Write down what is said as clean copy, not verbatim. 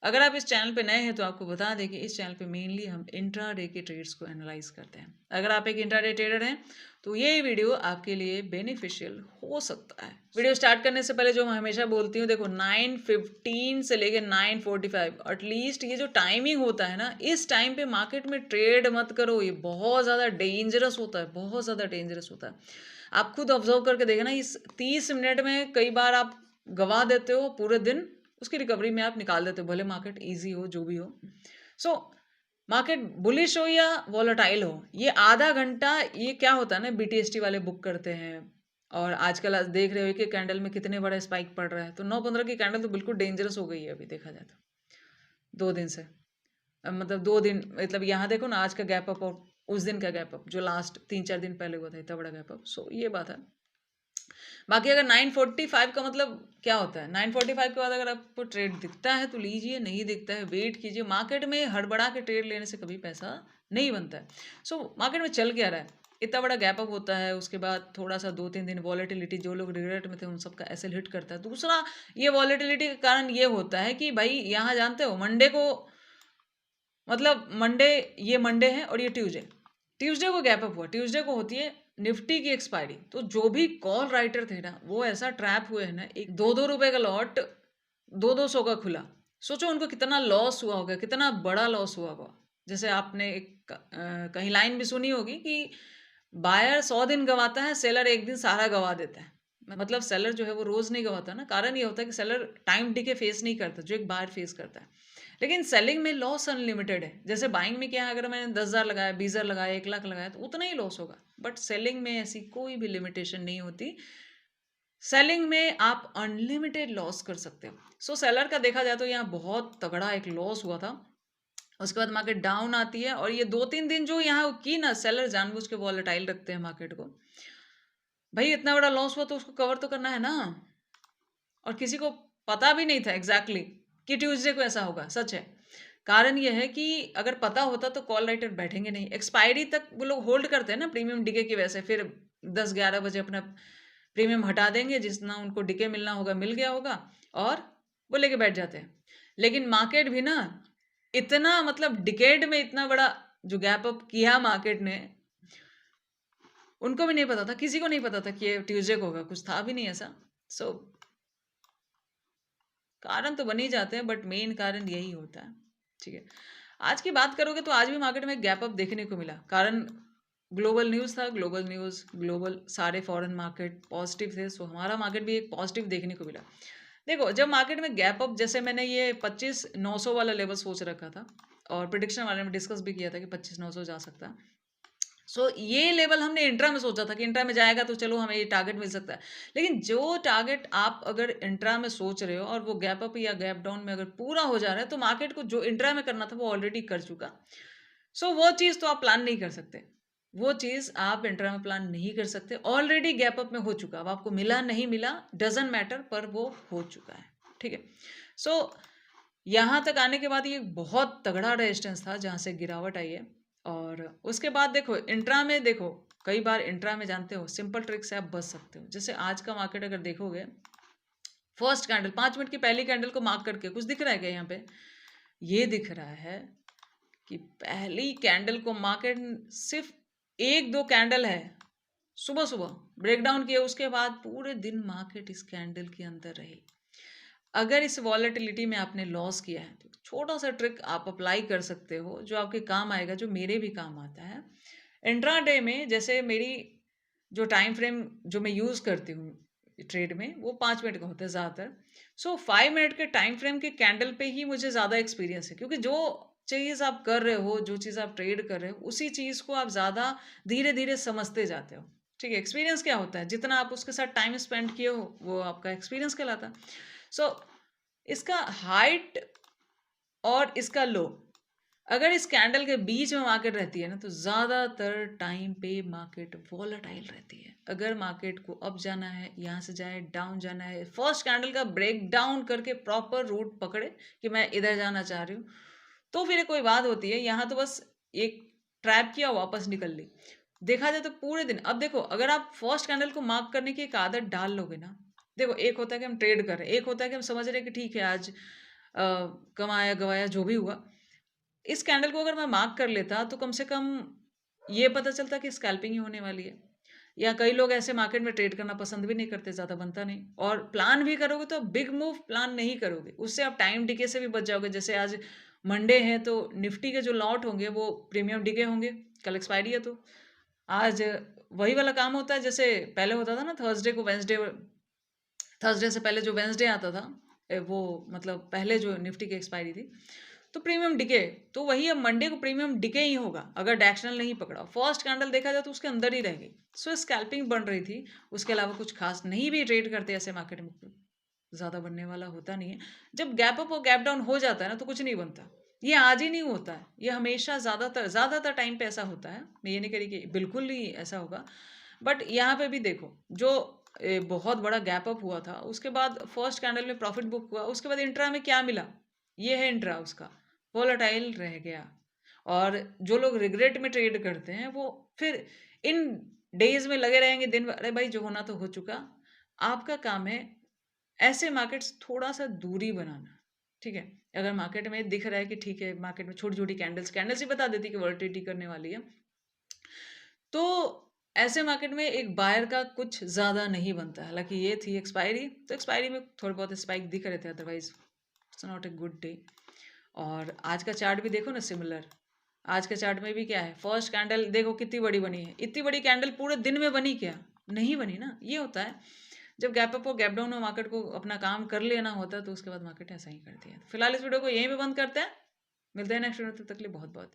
अगर आप इस चैनल पे नए हैं तो आपको बता दें कि इस चैनल पे मेनली हम इंट्राडे के ट्रेड्स को एनालाइज करते हैं। अगर आप एक इंट्राडे ट्रेडर हैं तो ये वीडियो आपके लिए बेनिफिशियल हो सकता है। वीडियो स्टार्ट करने से पहले जो मैं हमेशा बोलती हूँ, देखो 9:15 से लेके 9:45 एटलीस्ट ये जो टाइमिंग होता है ना, इस टाइम पे मार्केट में ट्रेड मत करो। ये बहुत ज़्यादा डेंजरस होता है, बहुत ज़्यादा डेंजरस होता है। आप खुद ऑब्जर्व करके देखना, इस 30 मिनट में कई बार आप गवा देते हो पूरे दिन, उसकी रिकवरी में आप निकाल देते हो, भले मार्केट ईजी हो जो भी हो। सो मार्केट बुलिश हो या वॉलेटाइल हो, ये आधा घंटा ये क्या होता है ना, बीटीएसटी वाले बुक करते हैं। और आजकल आज देख रहे हो कि कैंडल में कितने बड़ा स्पाइक पड़ रहा है, तो 9:15 की कैंडल तो बिल्कुल डेंजरस हो गई है अभी देखा जाए तो 2 दिन से। मतलब 2 दिन, मतलब यहाँ देखो ना, आज का गैप अप और उस दिन का गैप अप जो लास्ट 3-4 दिन पहले हुआ था, इतना बड़ा गैप अप। सो ये बात है। बाकी अगर 9:45 का मतलब क्या होता है, 9:45 के बाद अगर आपको ट्रेड दिखता है तो लीजिए, नहीं दिखता है वेट कीजिए। मार्केट में हड़बड़ा के ट्रेड लेने से कभी पैसा नहीं बनता है। सो मार्केट में चल क्या रहा है, इतना बड़ा गैप अप होता है, उसके बाद थोड़ा सा 2-3 दिन वॉलेटिलिटी, जो लोग रिग्रेट में थे उन सबका एसएल हिट करता है। दूसरा, ये वॉलेटिलिटी के कारण ये होता है कि भाई यहाँ जानते हो मंडे को, मतलब मंडे, ये मंडे है और ये ट्यूसडे, ट्यूसडे को गैप अप हुआ, ट्यूसडे को होती है निफ्टी की एक्सपायरी। तो जो भी कॉल राइटर थे ना, वो ऐसा ट्रैप हुए हैं ना, एक 2-2 रुपए का लॉट 200-200 का खुला। सोचो उनको कितना लॉस हुआ होगा, कितना बड़ा लॉस हुआ होगा। जैसे आपने एक कहीं लाइन भी सुनी होगी कि बायर 100 दिन गवाता है, सेलर एक दिन सारा गवा देता है। मतलब सेलर जो है वो रोज नहीं गवाता ना, कारण ये होता है कि सेलर टाइम डिके फेस नहीं करता जो एक बायर फेस करता है। लेकिन सेलिंग में लॉस अनलिमिटेड है। जैसे बाइंग में क्या है, अगर मैंने 10,000 लगाया, 20,000 लगाया, 1 लाख लगाया तो उतना ही लॉस होगा। बट सेलिंग में ऐसी कोई भी लिमिटेशन नहीं होती। सेलिंग में आप अनलिमिटेड लॉस कर सकते हो। सो सेलर का देखा जाए तो यहाँ बहुत तगड़ा एक लॉस हुआ था। उसके बाद मार्केट डाउन आती है और ये 2-3 दिन जो यहाँ की ना, सेलर जानबूझ के वॉलेटाइल रखते हैं मार्केट को। भाई इतना बड़ा लॉस हुआ तो उसको कवर तो करना है ना। और किसी को पता भी नहीं था एग्जैक्टली कि ट्यूसडे को ऐसा होगा, सच है। कारण ये है कि अगर पता होता तो कॉल राइटर बैठेंगे नहीं, एक्सपायरी तक वो लोग होल्ड करते हैं ना प्रीमियम डिके की वजह से। फिर 10-11 बजे अपना प्रीमियम हटा देंगे, जितना उनको डिके मिलना होगा मिल गया होगा, और वो लेके बैठ जाते हैं। लेकिन मार्केट भी ना इतना, मतलब डिकेड में इतना बड़ा जो गैप अप किया मार्केट ने, उनको भी नहीं पता था, किसी को नहीं पता था कि ये ट्यूसडे को होगा, कुछ था भी नहीं ऐसा। सो कारण तो बन ही जाते हैं, बट मेन कारण यही होता है। ठीक है, आज की बात करोगे तो आज भी मार्केट में गैप अप देखने को मिला। कारण ग्लोबल न्यूज़ था, ग्लोबल न्यूज़, ग्लोबल सारे फॉरेन मार्केट पॉजिटिव थे। सो हमारा मार्केट भी एक पॉजिटिव देखने को मिला। देखो जब मार्केट में गैप अप, जैसे मैंने ये 25,900 वाला लेवल सोच रखा था और प्रिडिक्शन वाले में डिस्कस भी किया था कि 25,900 जा सकता है। सो ये लेवल हमने इंट्रा में सोचा था कि इंट्रा में जाएगा तो चलो हमें ये टारगेट मिल सकता है। लेकिन जो टारगेट आप अगर इंट्रा में सोच रहे हो और वो गैप अप या गैप डाउन में अगर पूरा हो जा रहा है, तो मार्केट को जो इंट्रा में करना था वो ऑलरेडी कर चुका। सो वो चीज़ तो आप प्लान नहीं कर सकते, वो चीज़ आप इंट्रा में प्लान नहीं कर सकते। ऑलरेडी गैप अप में हो चुका, अब आपको मिला नहीं मिला डजेंट मैटर, पर वो हो चुका है। ठीक है, सो यहाँ तक आने के बाद ये बहुत तगड़ा रेजिस्टेंस था जहाँ से गिरावट आई है। और उसके बाद देखो इंट्रा में, देखो कई बार इंट्रा में जानते हो सिंपल ट्रिक से आप बच सकते हो। जैसे आज का मार्केट अगर देखोगे, फर्स्ट कैंडल 5 मिनट की पहली कैंडल को मार्क करके कुछ दिख रहा है क्या यहाँ पे? ये दिख रहा है कि पहली कैंडल को मार्केट सिर्फ 1-2 कैंडल है, सुबह सुबह ब्रेकडाउन किया, उसके बाद पूरे दिन मार्केट इस कैंडल के अंदर रही। अगर इस वॉलेटिलिटी में आपने लॉस किया है तो छोटा सा ट्रिक आप अप्लाई कर सकते हो जो आपके काम आएगा, जो मेरे भी काम आता है इंट्राडे में। जैसे मेरी जो टाइम फ्रेम जो मैं यूज़ करती हूँ ट्रेड में, वो 5 मिनट का होता है ज़्यादातर। सो 5 मिनट के टाइम फ्रेम के कैंडल पे ही मुझे ज़्यादा एक्सपीरियंस है, क्योंकि जो चीज़ आप कर रहे हो, जो चीज़ आप ट्रेड कर रहे हो, उसी चीज़ को आप ज़्यादा धीरे धीरे समझते जाते हो। ठीक है, एक्सपीरियंस क्या होता है, जितना आप उसके साथ टाइम स्पेंड किए हो वो आपका एक्सपीरियंस कहलाता है। सो इसका हाइट और इसका लो, अगर इस कैंडल के बीच में मार्केट रहती है ना, तो ज़्यादातर टाइम पे मार्केट वॉलेटाइल रहती है। अगर मार्केट को अप जाना है, यहाँ से जाए, डाउन जाना है, फर्स्ट कैंडल का ब्रेक डाउन करके प्रॉपर रूट पकड़े कि मैं इधर जाना चाह रही हूँ, तो फिर कोई बात होती है। यहाँ तो बस एक ट्रैप किया, वापस निकल ली। देखा जाए तो पूरे दिन, अब देखो अगर आप फर्स्ट कैंडल को मार्क करने की एक आदत डाल लोगे ना, देखो एक होता है कि हम ट्रेड कर रहे हैं, एक होता है कि हम समझ रहे हैं कि ठीक है आज कमाया गवाया जो भी हुआ, इस कैंडल को अगर मैं मार्क कर लेता तो कम से कम ये पता चलता कि स्कैल्पिंग ही होने वाली है। या कई लोग ऐसे मार्केट में ट्रेड करना पसंद भी नहीं करते, ज़्यादा बनता नहीं, और प्लान भी करोगे तो बिग मूव प्लान नहीं करोगे, उससे आप टाइम डिके से भी बच जाओगे। जैसे आज मंडे है तो निफ्टी के जो लॉट होंगे वो प्रीमियम डिके होंगे, कल एक्सपायरी है तो आज वही वाला काम होता है जैसे पहले होता था ना, थर्सडे को वेंसडे, थर्सडे से पहले जो वेंसडे आता था, वो मतलब पहले जो निफ्टी की एक्सपायरी थी, तो प्रीमियम डिके, तो वही अब मंडे को प्रीमियम डिके ही होगा अगर डायरेक्शनल नहीं पकड़ा। फर्स्ट कैंडल देखा जाए तो उसके अंदर ही रह गई, सो स्कैल्पिंग बन रही थी, उसके अलावा कुछ खास नहीं भी ट्रेड करते ऐसे मार्केट में, ज़्यादा बनने वाला होता नहीं है। जब गैप अप और गैप डाउन हो जाता है ना तो कुछ नहीं बनता। ये आज ही नहीं होता है, ये हमेशा ज़्यादातर टाइम पे ऐसा होता है। मैं ये नहीं कह रही कि बिल्कुल ही ऐसा होगा, बट यहाँ पे भी देखो जो बहुत बड़ा गैप अप हुआ था, उसके बाद फर्स्ट कैंडल में प्रॉफिट बुक हुआ, उसके बाद इंट्रा में क्या मिला, ये है इंट्रा उसका, वोलेटाइल रह गया। और जो लोग रिग्रेट में ट्रेड करते हैं वो फिर इन डेज में लगे रहेंगे दिन भर, अरे भाई जो होना तो हो चुका, आपका काम है ऐसे मार्केट्स थोड़ा सा दूरी बनाना, ठीक है। अगर मार्केट में दिख रहा है कि ठीक है, मार्केट में छोटी छोटी कैंडल्स कैंडल्स ही बता देती कि वोलेटिलिटी करने वाली है, तो ऐसे मार्केट में एक बायर का कुछ ज़्यादा नहीं बनता। हालांकि ये थी एक्सपायरी, तो एक्सपायरी में थोड़े बहुत स्पाइक दिख रहे थे, otherwise it's not a good day. और आज का चार्ट भी देखो ना, सिमिलर। आज के चार्ट में भी क्या है, फर्स्ट कैंडल देखो कितनी बड़ी बनी है, इतनी बड़ी कैंडल पूरे दिन में बनी क्या, नहीं बनी ना। ये होता है जब गैप अप और गैप डाउन में मार्केट को अपना काम कर लेना होता है, तो उसके बाद मार्केट ऐसा ही करती है। फिलहाल इस वीडियो को यहीं पे बंद करते हैं, मिलते हैं नेक्स्ट वीडियो, तब तक के लिए बहुत बहुत